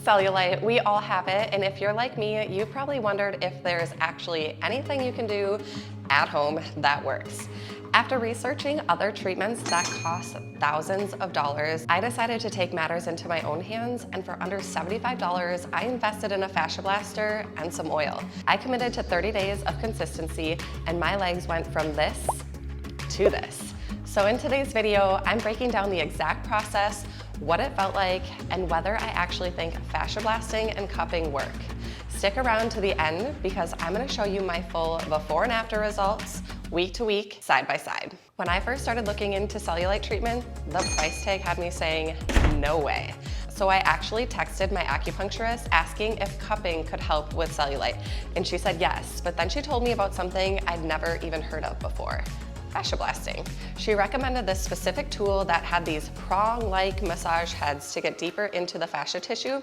Cellulite, we all have it, and if you're like me, you probably wondered if there's actually anything you can do at home that works. After researching other treatments that cost thousands of dollars, I decided to take matters into my own hands, and for under $75, I invested in a fascia blaster and some oil. I committed to 30 days of consistency, and my legs went from this to this. So in today's video, I'm breaking down the exact process, what it felt like, and whether I actually think fascia blasting and cupping work. Stick around to the end because I'm gonna show you my full before and after results, week to week, side by side. When I first started looking into cellulite treatment, the price tag had me saying, no way. So I actually texted my acupuncturist asking if cupping could help with cellulite, and she said yes, but then she told me about something I'd never even heard of before. Fascia blasting. She recommended this specific tool that had these prong-like massage heads to get deeper into the fascia tissue.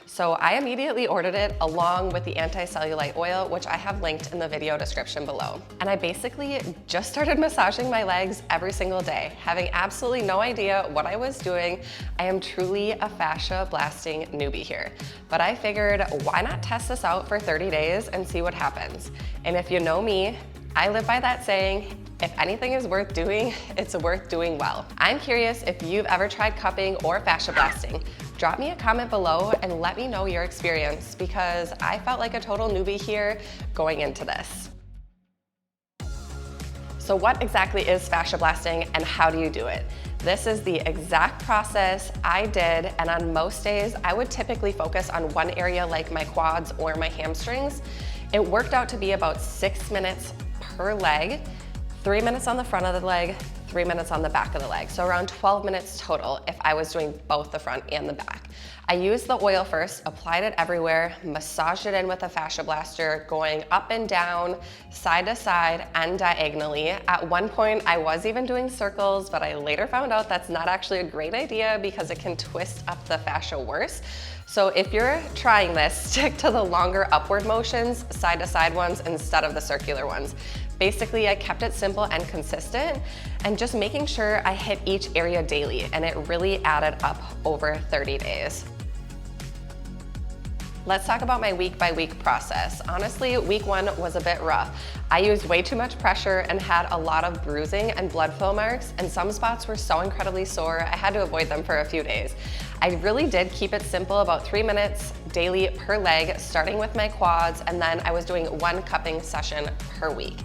So I immediately ordered it along with the anti-cellulite oil, which I have linked in the video description below. And I basically just started massaging my legs every single day, having absolutely no idea what I was doing. I am truly a fascia blasting newbie here. But I figured, why not test this out for 30 days and see what happens? And if you know me, I live by that saying, if anything is worth doing, it's worth doing well. I'm curious if you've ever tried cupping or fascia blasting. Drop me a comment below and let me know your experience because I felt like a total newbie here going into this. So what exactly is fascia blasting and how do you do it? This is the exact process I did, and on most days, I would typically focus on one area like my quads or my hamstrings. It worked out to be about 6 minutes per leg, 3 minutes on the front of the leg, 3 minutes on the back of the leg. So around 12 minutes total if I was doing both the front and the back. I used the oil first, applied it everywhere, massaged it in with a fascia blaster, going up and down, side to side, and diagonally. At one point, I was even doing circles, but I later found out that's not actually a great idea because it can twist up the fascia worse. So if you're trying this, stick to the longer upward motions, side to side ones, instead of the circular ones. Basically, I kept it simple and consistent and just making sure I hit each area daily, and it really added up over 30 days. Let's talk about my week by week process. Honestly, week 1 was a bit rough. I used way too much pressure and had a lot of bruising and blood flow marks, and some spots were so incredibly sore, I had to avoid them for a few days. I really did keep it simple, about 3 minutes daily per leg, starting with my quads, and then I was doing 1 cupping session per week.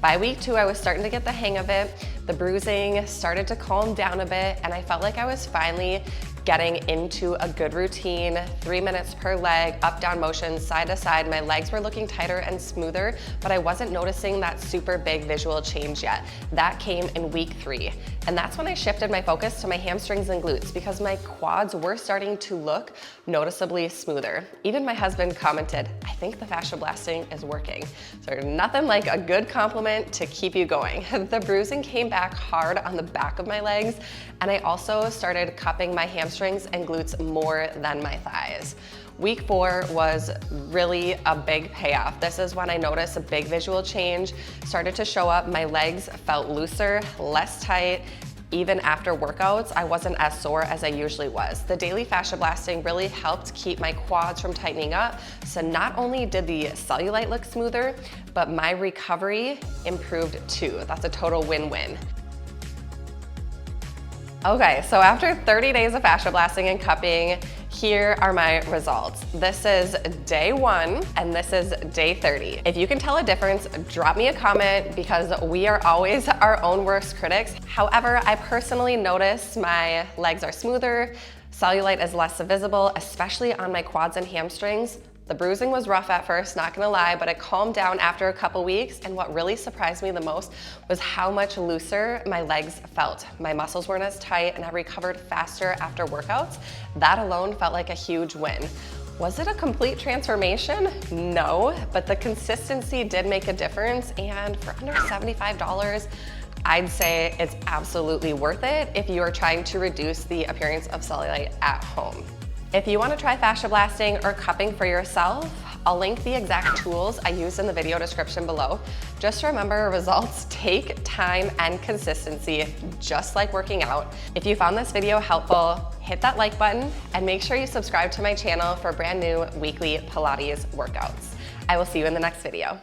By week 2, I was starting to get the hang of it. The bruising started to calm down a bit, and I felt like I was finally getting into a good routine, 3 minutes per leg, up down motion, side to side. My legs were looking tighter and smoother, but I wasn't noticing that super big visual change yet. That came in week 3. And that's when I shifted my focus to my hamstrings and glutes because my quads were starting to look noticeably smoother. Even my husband commented, I think the fascia blasting is working. So nothing like a good compliment to keep you going. The bruising came back hard on the back of my legs, and I also started cupping my hamstrings and glutes more than my thighs. Week 4 was really a big payoff. This is when I noticed a big visual change started to show up. My legs felt looser, less tight. Even after workouts, I wasn't as sore as I usually was. The daily fascia blasting really helped keep my quads from tightening up. So not only did the cellulite look smoother, but my recovery improved too. That's a total win-win. Okay, so after 30 days of fascia blasting and cupping, here are my results. This is day 1 and this is day 30. If you can tell a difference, drop me a comment because we are always our own worst critics. However, I personally noticed my legs are smoother, cellulite is less visible, especially on my quads and hamstrings. The bruising was rough at first, not gonna lie, but it calmed down after a couple weeks, and what really surprised me the most was how much looser my legs felt. My muscles weren't as tight, and I recovered faster after workouts. That alone felt like a huge win. Was it a complete transformation? No, but the consistency did make a difference, and for under $75, I'd say it's absolutely worth it if you are trying to reduce the appearance of cellulite at home. If you want to try fascia blasting or cupping for yourself, I'll link the exact tools I use in the video description below. Just remember, results take time and consistency, just like working out. If you found this video helpful, hit that like button and make sure you subscribe to my channel for brand new weekly Pilates workouts. I will see you in the next video.